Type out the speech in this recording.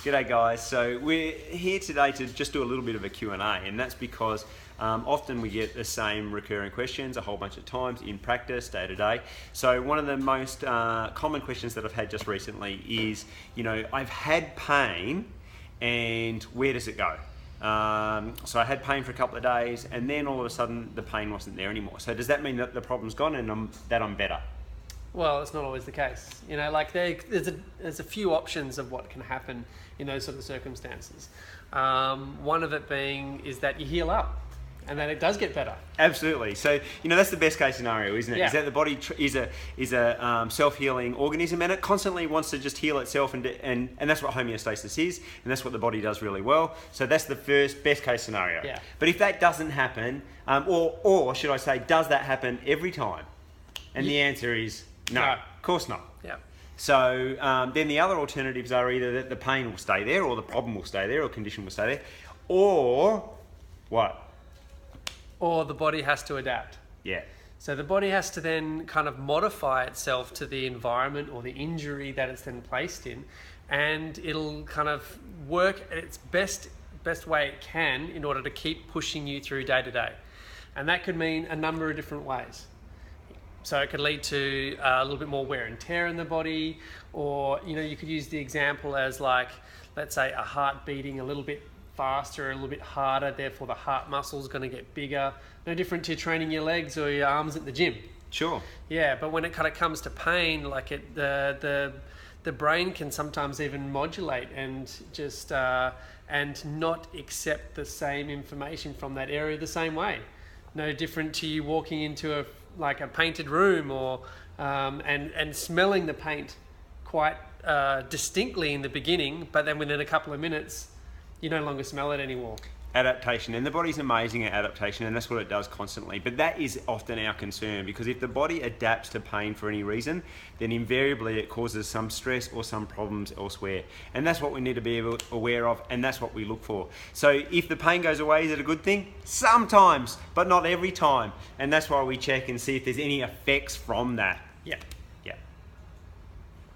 G'day guys, so we're here today to just do a little bit of a Q&A, and that's because often we get the same recurring questions a whole bunch of times in practice, day to day. So one of the most common questions that I've had just recently is, I've had pain and where does it go? So I had pain for a couple of days and then all of a sudden the pain wasn't there anymore. So does that mean that the problem's gone and I'm better? Well, it's not always the case. There's a few options of what can happen in those sort of circumstances. One of it being is that you heal up and then it does get better. Absolutely. So, that's the best case scenario, isn't it? Yeah. Is that the body is a self-healing organism and it constantly wants to just heal itself and that's what homeostasis is, and that's what the body does really well. So that's the first best case scenario. Yeah. But if that doesn't happen, or should I say, does that happen every time? And the answer is no, of course not. Yeah. So then the other alternatives are either that the pain will stay there, or the problem will stay there, or condition will stay there, or what? Or the body has to adapt. Yeah. So the body has to then kind of modify itself to the environment or the injury that it's then placed in, and it'll kind of work at its best way it can in order to keep pushing you through day to day. And that could mean a number of different ways. So it could lead to a little bit more wear and tear in the body, or you could use the example as like, let's say a heart beating a little bit faster, a little bit harder, therefore the heart muscle is going to get bigger. No different to training your legs or your arms at the gym. Sure. Yeah, but when it kind of comes to pain, like the brain can sometimes even modulate and just and not accept the same information from that area the same way. No different to you walking into a painted room or and smelling the paint quite distinctly in the beginning, but then within a couple of minutes you no longer smell it anymore. Adaptation, and the body's amazing at adaptation, and that's what it does constantly. But that is often our concern, because if the body adapts to pain for any reason, then invariably it causes some stress or some problems elsewhere, and that's what we need to be aware of, and that's what we look for. So if the pain goes away, is it a good thing? Sometimes, but not every time, and that's why we check and see if there's any effects from that. Yeah.